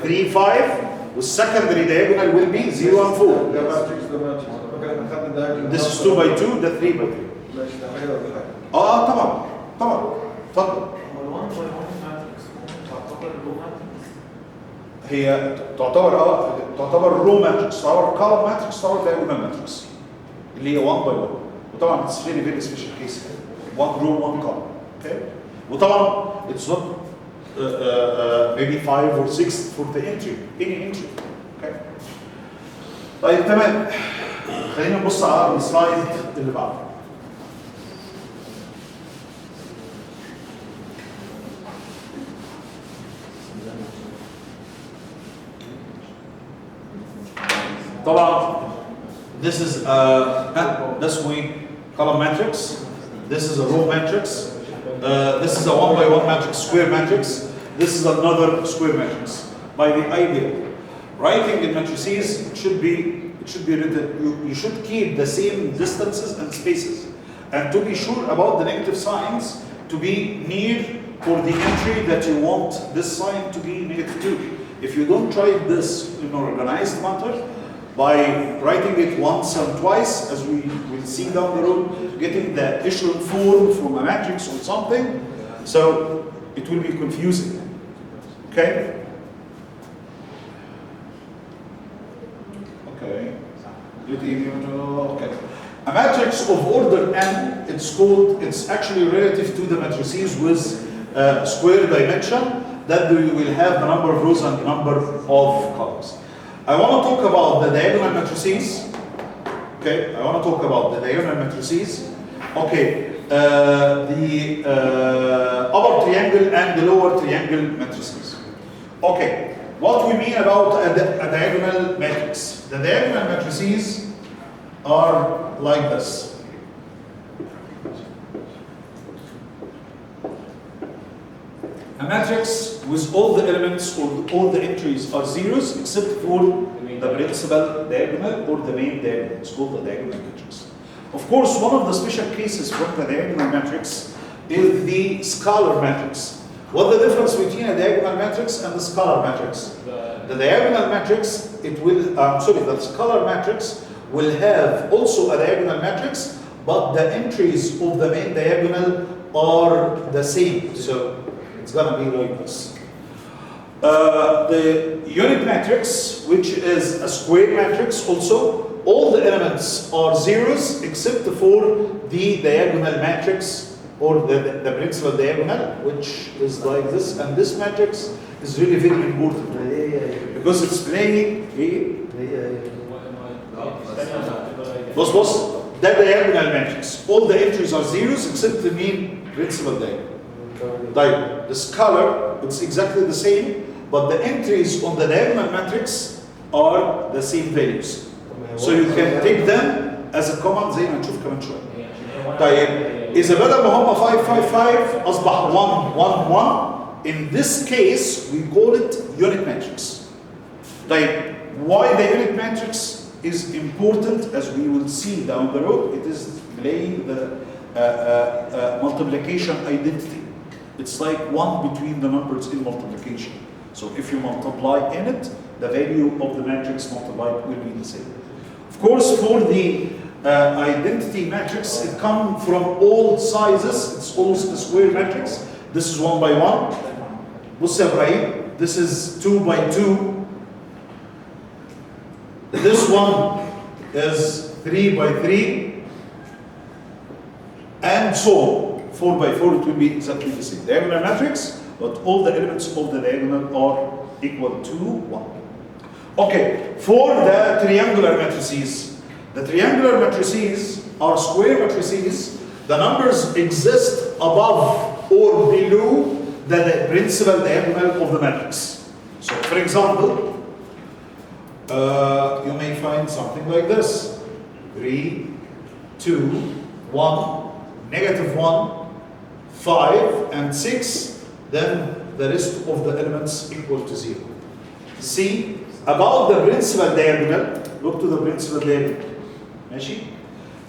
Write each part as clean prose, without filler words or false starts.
3 5 والsecondary diagonal will be 0 and 4. ده ماتريكس ده ماتريكس فكان اخذنا الدايجونال. This is 2 by 2 ده 3 by 3. ماشي ده حاجه ولا حاجه؟ طبعا اتفضل. هو ال1 by 1 ماتريكس تعتبر رو ماتريكس؟ هي تعتبر رو ماتريكس، تعتبر كولم ماتريكس، تعتبر diagonal ماتريكس اللي هي 1 by 1. وطبعا it's very very special case. 1 row 1 column. Okay. وطبعا it's not maybe 5 or 6 for the entry, any entry. Okay. طيب تمام. خلينا نبص على السلايد اللي بعده. طبعا this is this way column matrix. This is a row matrix. This is a 1 by 1 matrix, square matrix. This is another square matrix. By the idea, writing in matrices should be written. You should keep the same distances and spaces, and to be sure about the negative signs to be near for the entry that you want this sign to be -2. If you don't try this in an organized manner, by writing it once and twice, as we will see down the road, getting the echelon form from a matrix or something, so it will be confusing. Okay? Okay. Okay. A matrix of order n, it's actually relative to the matrices with square dimension, that we will have the number of rows and the number of columns. I want to talk about the diagonal matrices. Okay, I want to talk about the diagonal matrices. Okay, the upper triangle and the lower triangle matrices. Okay, what we mean about a diagonal matrix? The diagonal matrices are like this. A matrix with all the elements or all the entries are zeros except for the principal diagonal or the main diagonal. It's called the diagonal matrix. Of course, one of the special cases from the diagonal matrix is the scalar matrix. What's the difference between a diagonal matrix and the scalar matrix? The diagonal matrix, the scalar matrix will have also a diagonal matrix, but the entries of the main diagonal are the same. So it's gonna be like this. The unit matrix, which is a square matrix also, all the elements are zeros except for the diagonal matrix or the principal diagonal, which is like this. And this matrix is really very important because it's playing boss, that diagonal matrix. All the entries are zeros except the main principal diagonal. Like the scalar, it's exactly the same, but the entries on the diagonal matrix are the same values. So you can take them as a command زي ما نشوف كمان شوية. طيب إذا بدل ما هم 5 5 5 أصبح 1 1 1. In this case we call it unit matrix. طيب why the unit matrix is important, as we will see down the road. It is playing the multiplication identity. It's like 1 between the numbers in multiplication. So if you multiply in it, the value of the matrix multiplied will be the same. Of course, for the identity matrix, it comes from all sizes. It's also a square matrix. This is 1 by 1. بص يا إبراهيم, this is 2 by 2. This one is 3 by 3. And so on. 4 by 4, it will be exactly the same. Diagonal matrix, but all the elements of the diagonal are equal to 1. Okay, for the triangular matrices, the triangular matrices are square matrices. The numbers exist above or below the principal diagonal of the matrix. So, for example, you may find something like this: 3, 2, 1, -1, 5, and 6, then the rest of the elements equal to 0. See, about the principal diagonal, look to the principal diagonal.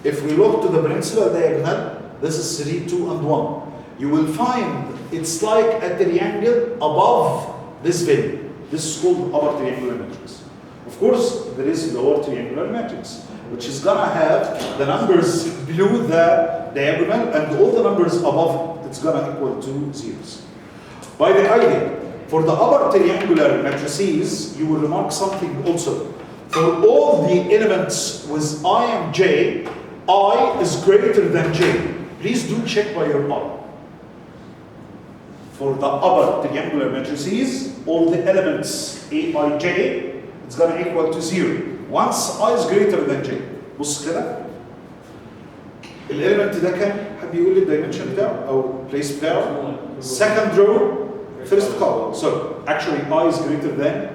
If we look to the principal diagonal, this is 3, 2, and 1. You will find it's like a triangle above this value. This is called upper triangular matrix. Of course, there is lower triangular matrix, which is gonna have the numbers below the diagonal and all the numbers above it, it's gonna equal to zeros. By the idea, for the upper triangular matrices, you will remark something also. For all the elements with I and j, I is greater than j. Please do check by your I. For the upper triangular matrices, all the elements A, I, J, it's going to equal to 0. Once I is greater than J. بص كده. الاليمنت ده كان حد يقول لي الدايمنشن بتاعه او place بتاعه؟ Second row, first column. So actually I is greater than,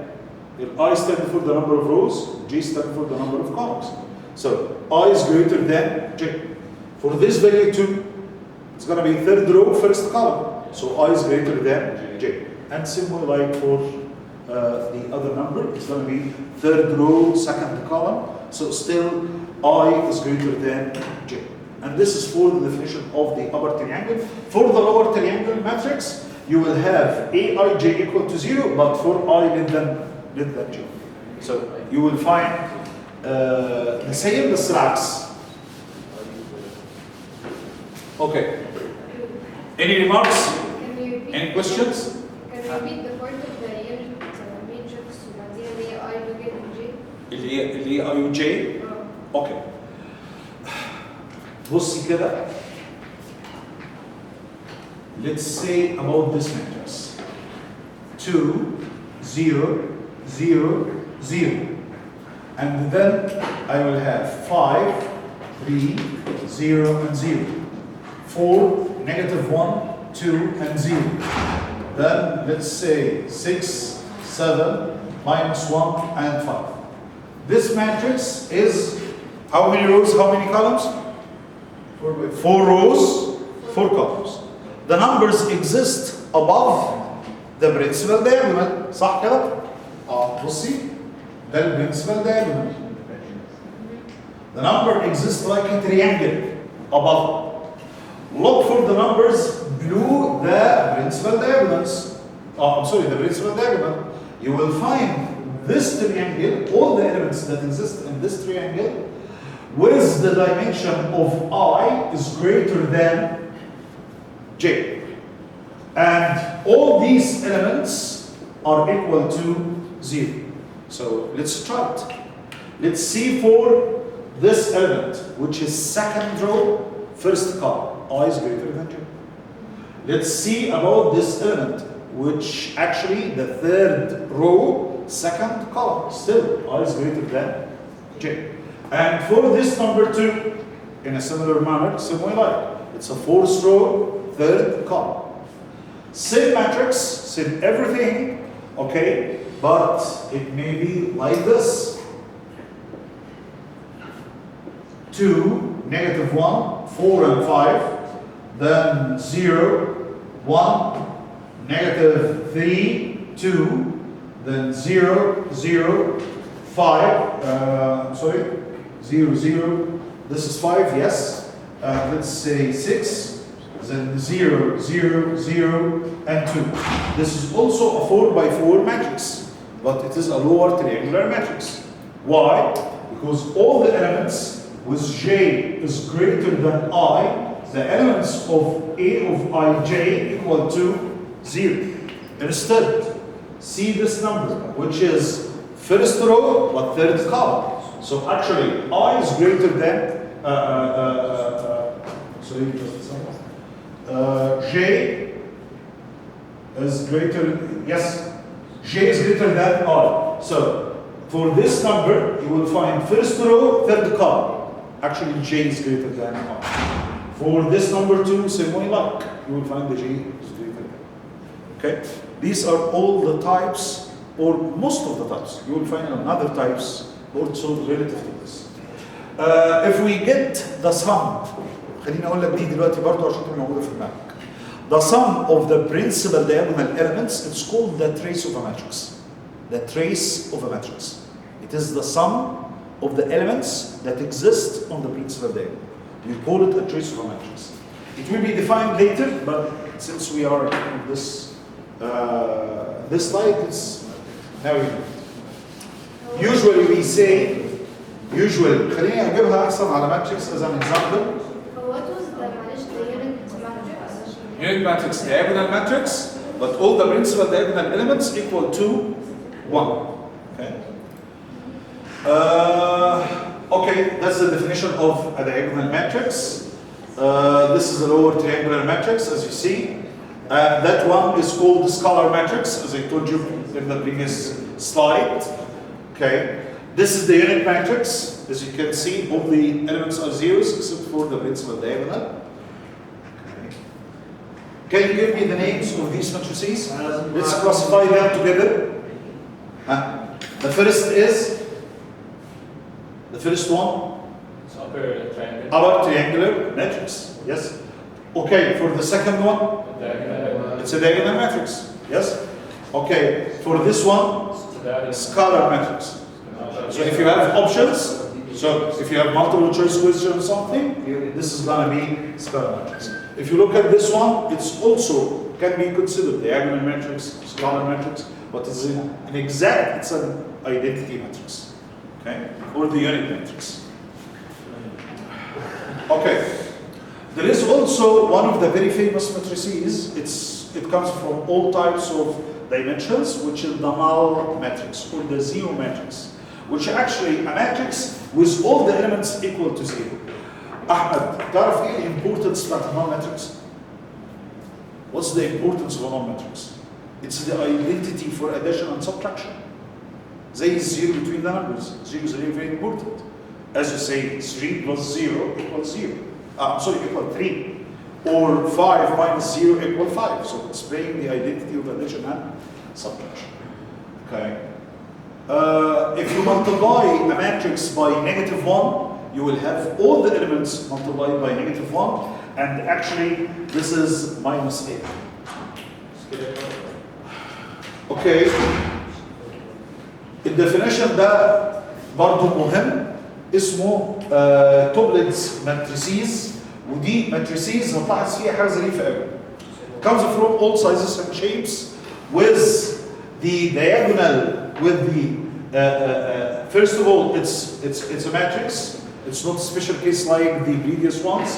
I stand for the number of rows, J stand for the number of columns. So I is greater than J. For this value too, it's going to be third row, first column. So I is greater than J. And similar like for the other number, it's going to be third row, second column. So still I is greater than J. And this is for the definition of the upper triangle. For the lower triangle matrix, you will have Aij equal to 0, but for I less than J. So you will find the same بس العكس. Okay. Any remarks? Any questions? Can you repeat the part of the real matrix وبعدين اللي هي I بجد J؟ اللي هي I و J؟ اوكي. بصي كده. Let's say about this matrix. 2, 0, 0, 0. And then I will have 5, 3, 0, and 0. 4, -1, 2, and 0. Then let's say 6, 7, -1, and 5. This matrix is how many rows, how many columns? 4 rows, 4 columns. The numbers exist above the principal diagonal. صح كده؟ بصي ده البرنسبل diagonal. The number exists like a triangle above. Look for the numbers below the principal diagonals. I'm sorry, the principal diagonal. You will find this triangle, all the elements that exist in this triangle, with the dimension of I is greater than J. And all these elements are equal to 0. So let's try it. Let's see for this element, which is second row, first column. I is greater than J. Let's see about this element, which actually the third row, second column. Still, I is greater than J. And for this number 2, in a similar manner, same way like, it's a fourth row, third column. Same matrix, same everything, okay, but it may be like this. 2, -1, 4, and 5. Then 0, 1, -3, 2, then 0, 0, 5, sorry, 0, 0, this is 5, yes, let's say 6, then 0, 0, 0, and 2. This is also a 4 by 4 matrix, but it is a lower triangular matrix. Why? Because all the elements with J is greater than I, the elements of A of Ij equal to 0. Instead, see this number, which is first row but third column. So actually, I is greater than J is greater. Yes, J is greater than I. So for this number, you will find first row, third column. Actually, J is greater than I. For this number 2, same way like, you will find the J is greater than. Okay? These are all the types, or most of the types. You will find another types also relative to this. If we get the sum, خليني أقول لك دي دلوقتي برضه عشان تبقى موجودة في دماغك. The sum of the principal diagonal elements, it's called the trace of a matrix. The trace of a matrix. It is the sum of the elements that exist on the principal diagonal. We call it a trace of a matrix. It will be defined later, but since we are on this this slide, Now you know. Usually we say, خليني اجيبها احسن على matrix as an example. What was the معلش the unit matrix? Unit matrix, diagonal matrix, but all the principal diagonal elements equal to 1. Okay. Okay, that's the definition of a diagonal matrix. This is a lower triangular matrix, as you see. That one is called the scalar matrix, as I told you in the previous slide. Okay. This is the unit matrix. As you can see, all the elements are zeros except for the principal diagonal. Okay. Can you give me the names of these matrices? Let's classify them together. The first one? It's upper triangle. Our triangular matrix. Yes. Okay, for the second one? It's a diagonal matrix. Yes. Okay, for this one? Scalar matrix. So if you have options, so if you have multiple choice question or something, this is going to be scalar matrix. If you look at this one, it's also can be considered diagonal matrix, scalar matrix, but it's an exact, it's an identity matrix, okay, or the unit matrix. Okay, there is also one of the very famous matrices. It comes from all types of dimensions, which is the null matrix or the zero matrix, which actually a matrix with all the elements equal to 0. Ahmed, تعرف ايه importance بتاعت a null matrix? What's the importance of a null matrix? It's the identity for addition and subtraction. زي zero between the numbers. Zero is very, very important. As you say, 3 plus 0 equals 0. Equal 3. Or 5 minus 0 equal 5. So it's playing the identity of addition and subtraction. Okay. If you multiply a matrix by -1, you will have all the elements multiplied by -1, and actually this is -8. Okay. الديفينيشن ده برضه مهم، اسمه توبلتس ماتريسيز، ودي ماتريسيز هتلاحظ فيها حاجه ظريفه قوي. Comes from all sizes and shapes with the diagonal with the first of all it's a matrix. It's not a special case like the previous ones,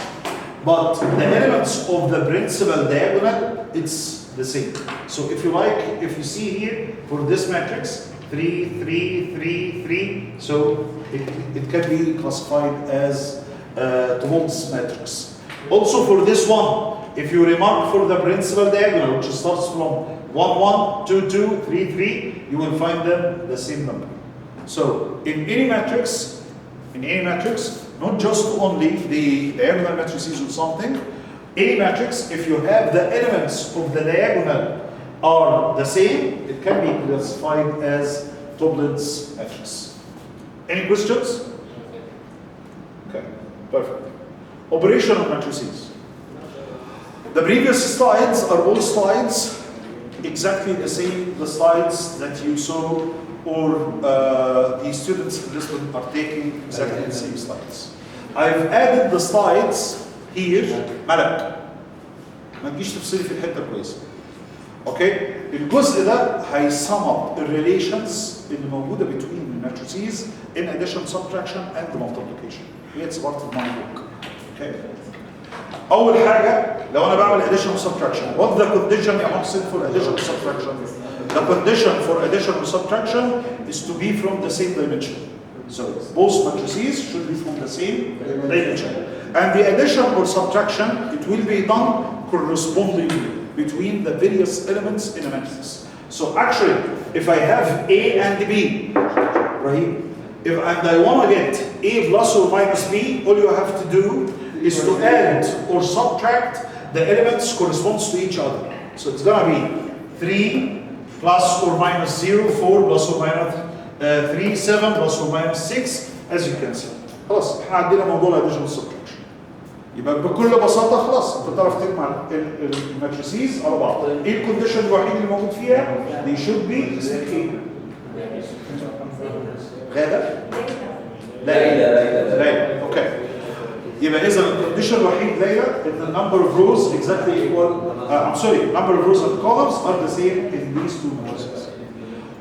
but the elements of the principal diagonal it's the same. So if you like, if you see here for this matrix 3 3 3 3, so it can be classified as Tobolt's matrix. Also for this one, if you remark for the principal diagonal, which starts from 1 1 2 2 3 3, you will find them the same number. So in any matrix, not just only the diagonal matrices or something, any matrix, if you have the elements of the diagonal are the same, it can be classified as Tobolt's matrix. Any questions? Okay, perfect. Operation of matrices. The previous slides are all slides exactly the same, the slides that you saw, or the students in this one are taking exactly the same slides. I've added the slides here. ملك ما تجيش تفصلي في الحته كويسه. اوكي، الجزء ده هيسم اب الريليشنز اللي موجوده between the matrices in addition, subtraction and multiplication. It's part of my book. Okay. أول حاجة لو أنا بعمل addition و subtraction, what the condition يا محسن for addition و subtraction? The condition for addition or subtraction is to be from the same dimension. So both matrices should be from the same dimension. And the addition or subtraction, it will be done correspondingly between the various elements in a matrix. So actually, if I have A and B, right? And I want to get A plus or minus B, all you have to do is to add or subtract the elements corresponds to each other. So it's going to be 3 plus or minus 0, 4 plus or minus 3, 7 plus or minus 6, as you can see. خلاص احنا عندنا موضوع addition subtraction. يبقى بكل بساطة خلاص انت تعرف تجمع الماتريسيز على بعض. ايه الكونديشن الوحيد اللي موجود فيها؟ They should be ايه؟ غادة؟ ليلى. اوكي. يبقى إذا الكونديشن الوحيد ليلى ان the number of rows exactly equal number of rows and columns are the same in these two matrices.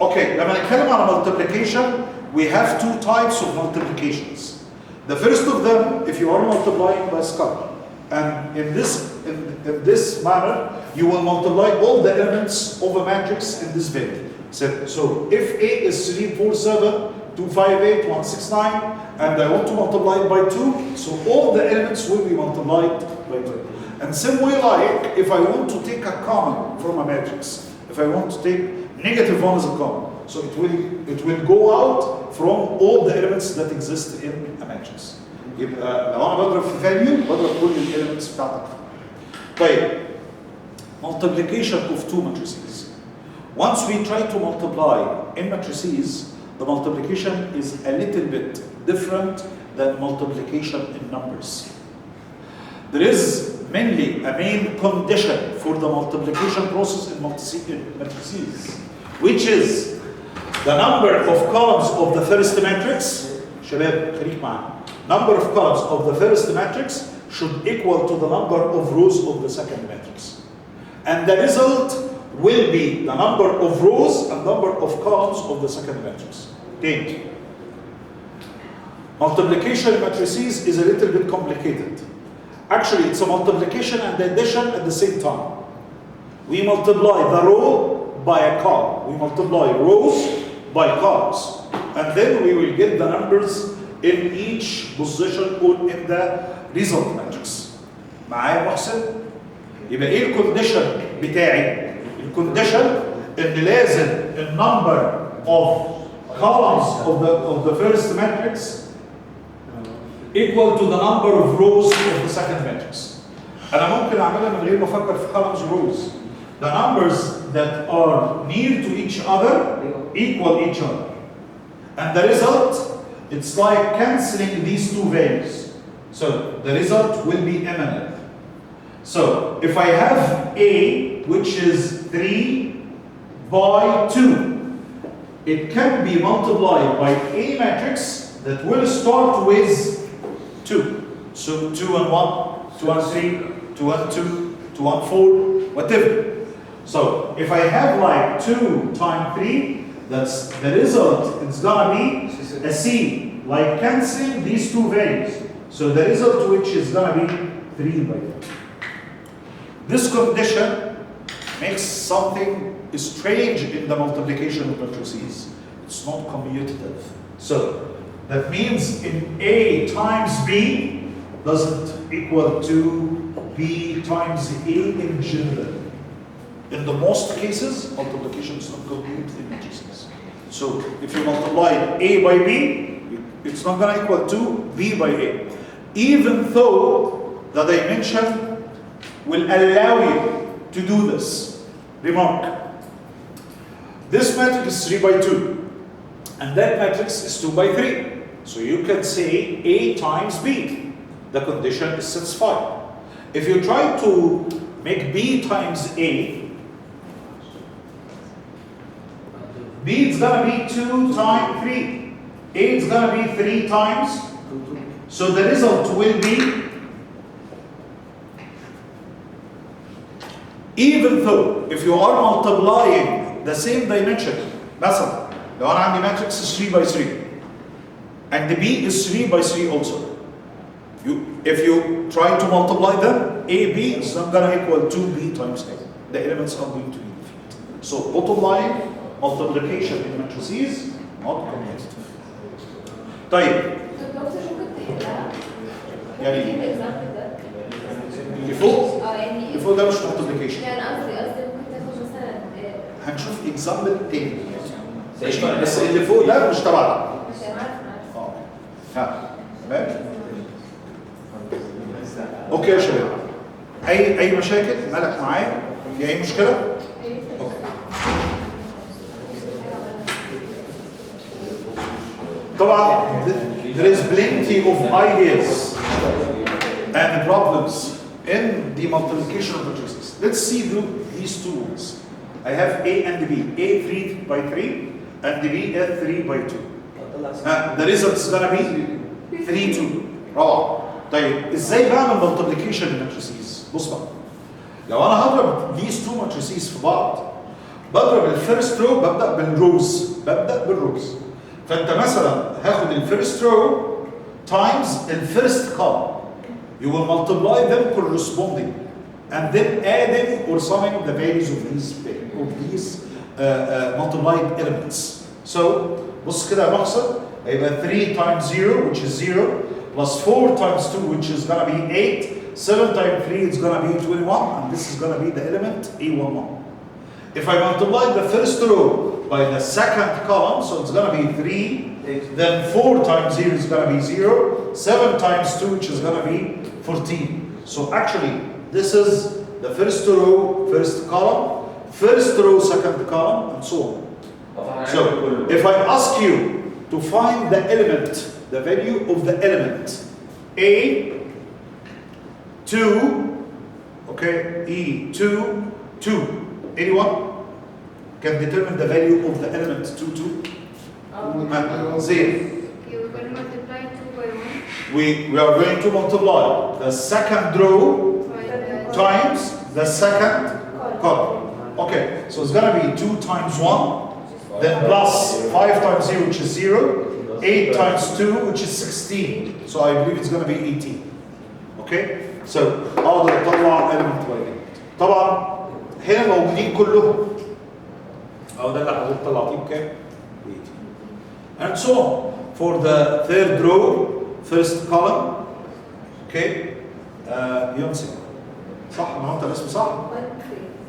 Okay, لما نتكلم على multiplication, we have two types of multiplications. The first of them, if you are multiplying by scalar, and in this manner, you will multiply all the elements of a matrix in this value. So if A is 347, 258, 169, and I want to multiply it by 2, so all the elements will be multiplied by 2. And same way, like if I want to take a common from a matrix, if I want to take -1 as a common, so it will go out from all the elements that exist in a matrix. يبقى لو انا بضرب في value بضرب كل الاليمنتس بتاعتك. طيب multiplication of two matrices. Once we try to multiply in matrices, the multiplication is a little bit different than multiplication in numbers. There is mainly a main condition for the multiplication process in matrices, which is the number of columns of the first matrix. شباب خليك معانا. Number of columns of the first matrix should equal to the number of rows of the second matrix. And the result will be the number of rows and number of columns of the second matrix. Okay. Multiplication in matrices is a little bit complicated. Actually, it's a multiplication and addition at the same time. We multiply the row by a column. We multiply rows by columns. And then we will get the numbers in each position or in the result matrix. معايا محسن؟ يبقى ايه الكونديشن بتاعي؟ الكونديشن ان لازم النمبر of columns of the first matrix equal to the number of rows of the second matrix. أنا ممكن أعملها من غير ما أفكر في columns rows. The numbers that are near to each other equal each other. And the result, it's like canceling these two values. So the result will be imminent. So if I have A, which is 3 by 2, it can be multiplied by a matrix that will start with 2. So 2 and 1, 2 and 3, 2 and 2, 2 and 4, whatever. So if I have like 2 times 3, that's the result. It's gonna be a C, like canceling these two values. So the result which is gonna be 3 by 2. This condition makes something strange in the multiplication of matrices. It's not commutative. So that means in A times B doesn't equal to B times A in general. In the most cases, multiplication is not commutative in matrices. So if you multiply A by B, it's not going to equal to B by A. Even though the dimension will allow you to do this. Remark. This matrix is 3 by 2. And that matrix is 2 by 3. So you can say A times B. The condition is satisfied. If you try to make B times A, B is going to be 2 times 3. A is going to be 3 times. So the result will be, even though if you are multiplying the same dimension, مثلا لو أنا عندي matrix is 3 by 3 and the B is 3 by 3 also. If you try to multiply them, AB is not going to equal 2B times A. The elements are going to be different. So bottom line, multiplication in matrices not commutative. طيب يعني اللي فوق اللي فوق ده مش multiplication. يعني قصدي ممكن تاخد مثلا هنشوف اكزامبل تاني بس اللي فوق ده مش تبعنا. مش عارف ها تمام. اوكي يا شباب، اي مشاكل؟ مالك معايا؟ في اي مشكله؟ اوكي. طبعا there is plenty of ideas and problems in the multiplication of matrices. Let's see these two ones. I have A and B. A 3 by 3 and B A 3 by 2. The result is gonna be 3 2. روعة. طيب ازاي بعمل multiplication matrices؟ بص بقى. لو انا هضرب these two matrices في بعض بضرب الفيرست رو ببدا بالروز. فانت مثلا هاخد الفيرست رو times الفيرست column. You will multiply them corresponding and then adding or summing the values of these multiplied elements. So بص كده يا محسن، هيبقى 3 times 0 which is 0 plus 4 times 2 which is gonna be 8, 7 times 3 is gonna be 21, and this is gonna be the element A11. If I multiply the first row by the second column, so it's gonna be 3, then 4 times 0 is gonna be 0, 7 times 2 which is gonna be 14. So actually this is the first row, first column, first row, second column, and so on. So if I ask you to find the element, the value of the element A2, okay, E2, 2, anyone can determine the value of the element 2, 2? Zero. You will multiply 2 by 1 We are going to multiply the second row by the times the second column. Okay, so it's gonna be 2 times 1, then plus 5 times 0 which is 0, 8 times 2 which is 16. So I believe it's gonna be 18. Okay, so اقدر اطلع element by element. طبعا هنا موجودين كلهم. ده اللي حضرتك طلعتيه بكام؟ 18. And so on. For the third row, first column, okay, ينصب. صح؟ انا قلت الاسم صح؟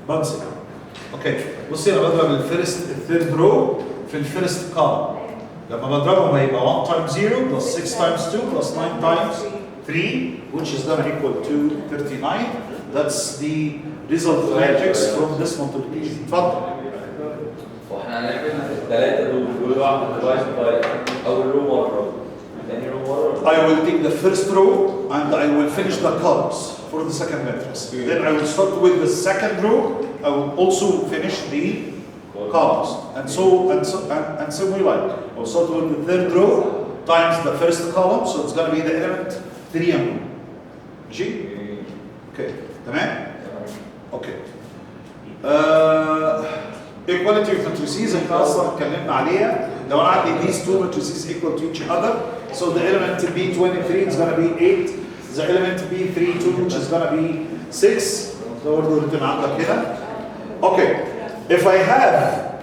بنصب. اوكي، بصي انا بضرب الثيرد رو في الفيرست كولم. لما بضربهم هيبقى 1 times 0 plus 6 times 2 plus 9 times 3 which is going to equal to 39. That's the result matrix from this multiplication. اتفضل. واحنا هنعمل الثلاثه دول كل واحد ديفايد باي اول رو مره ثاني رو مره. I will take the first row and I will finish the columns for the second matrix. Then I will start with the second row. I will also finish the columns, and similarly like I'll start with the third row times the first column, so it's going to be the element 3 and 1. G? Okay, تمام? Okay. Equality of matrices احنا اصلا اتكلمنا عليها. لو انا عندي these two matrices equal to each other, so the element B23 is going to be 8, the element B32 which is going to be 6. ده برضه written عندك هنا. Okay, if I have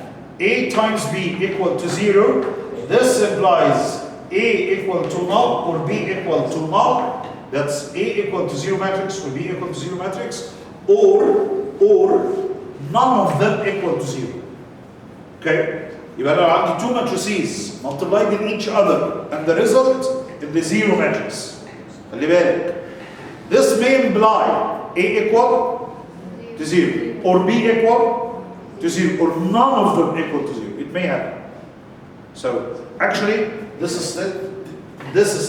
A times B equal to 0, this implies A equal to null or B equal to null. That's A equal to 0 matrix or B equal to 0 matrix, or none of them equal to 0. Okay? يبقى لو عندي two matrices multiplied in each other and the result is the 0 matrix. خلي بالك. This may imply A equal to 0 or B equal to 0 or none of them equal to 0. It may happen. So actually this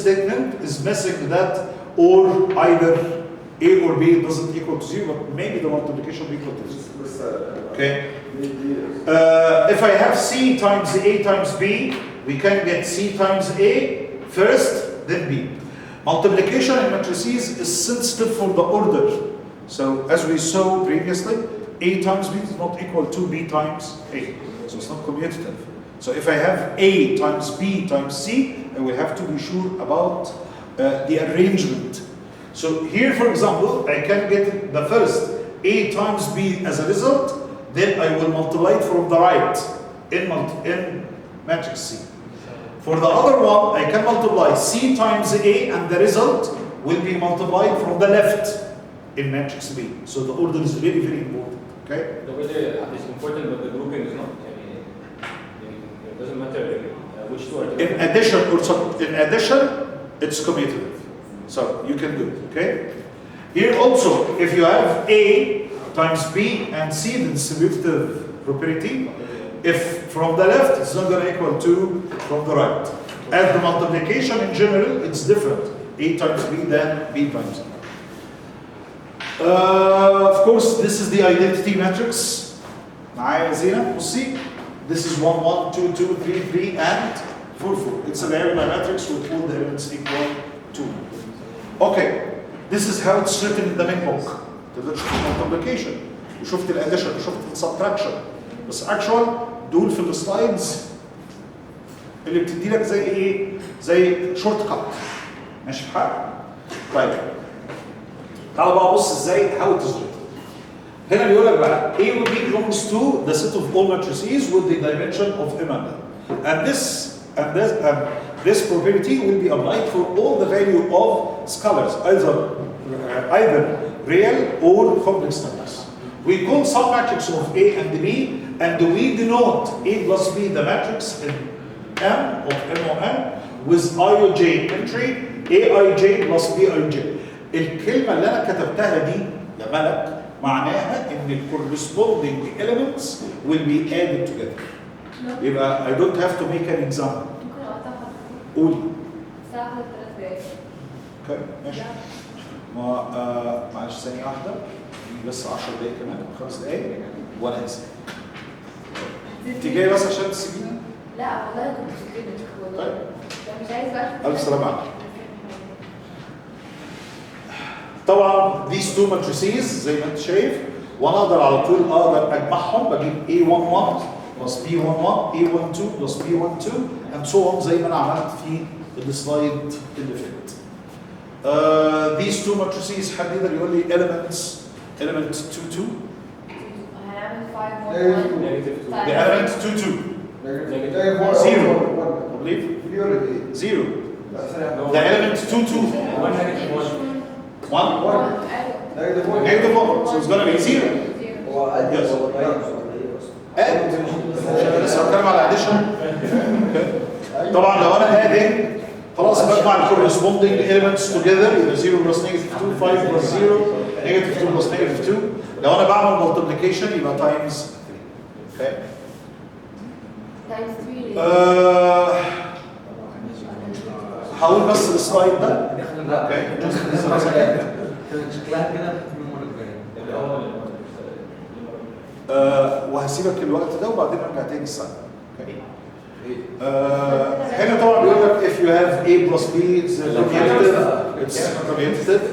statement is missing that or either A or B doesn't equal to 0, but maybe the multiplication equal to 0. Okay. If I have C times A times B, we can get C times A first, then B. Multiplication in matrices is sensitive for the order. So as we saw previously, A times B is not equal to B times A. So it's not commutative. So if I have A times B times C, I will have to be sure about the arrangement. So here, for example, I can get the first A times B as a result, then I will multiply it from the right in matrix C. For the other one, I can multiply C times A and the result will be multiplied from the left in matrix B. So the order is very, very important. Okay? The way it's important, but the grouping is not. It doesn't matter which two are In addition, it's commutative. So you can do it. Okay? Here also, if you have A times B and C, then it's commutative property. If from the left, it's not going to equal to from the right. And the multiplication in general, it's different. A times B than B times A. Of course, this is the identity matrix. معايا زينة بصي. This is 1, 1, 2, 2, 3, 3, and 4, 4. It's an area matrix with all the elements equal to. Okay, this is how it's written in the main book. تقدر تشوف المultiplication وشفت الاديشن وشفت السبتراكشن بس اكشوال دول في السلايدز اللي بتدي لك زي ايه؟ زي شورت كات. ماشي في حال؟ طيب تعال بقى بص ازاي how it is written. هنا بيقول لك بقى A would be belongs to the set of all matrices with the dimension of M and N. And this property will be applied for all the value of scalars, either real or complex numbers. We call some matrix of A and B, and we denote A plus B the matrix in M of M of N with IOJ entry AIJ plus BIJ. الكلمة اللي أنا كتبتها دي يا ملك معناها إن ال corresponding elements will be added together. يبقى I don't have to make an example. ممكن اقطعها قولي. ساعة 3 دقايق. اوكي ماشي. معلش ثانية واحدة. دي بس 10 دقايق كمان 5 دقايق وأنا آسف. أنت جاي بس عشان تسيبينا؟ لا والله كنت كده والله. طيب. طب مش عايز بقى. ألف سلامة عليك. طبعا these two matrices زي ما انت شايف وانا اقدر على طول اقدر اجمعهم بجيب A11 plus B11 A12 plus B12 and so on زي ما انا عملت في السلايد اللي فات. These two matrices حد يقدر يقول لي element 22 هنعمل 5 Negative 2. the element 22 zero I believe zero the element 22 1 negative 1. 1 ايوه. negative 1 so it's gonna be zero. هو قد Yes. هو add عشان لسه بتكلم على addition. طبعا لو انا adding خلاص بجمع ال corresponding elements together يبقى 0 plus negative 2 5 plus 0 negative 2 plus negative 2 لو انا بعمل multiplication يبقى times 3. okay تايمز 3 هقول بس السلايد ده. لا اوكي شكلها كده وهسيبك الوقت ده وبعدين ارجع تاني السنه. اوكي هنا طبعا بيقول لك if you have A plus B it's commutative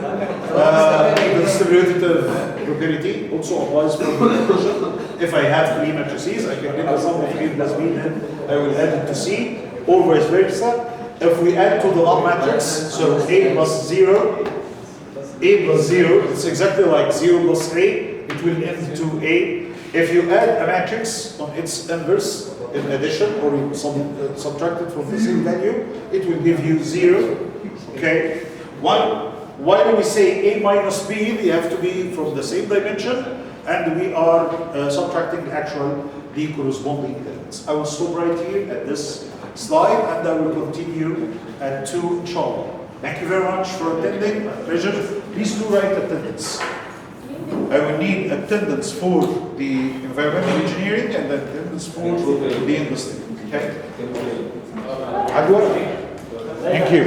the distributive property also applies for multiplication. If I have 3 matrices I can get the sum of A plus B then I will add it to C or vice versa. If we add to the null matrix so A plus 0 it's exactly like 0 plus A it will end to A. If you add a matrix on its inverse in addition or you subtract it from the same value, it will give you 0. Okay. Why do we say A minus B? They have to be from the same dimension, and we are subtracting the corresponding elements. I will stop right here at this slide, and I will continue at 2 inshallah. Thank you very much for attending. Pleasure. Please do write attendance. I will need attendance for the environmental engineering and attendance for the industry. Okay? Thank you.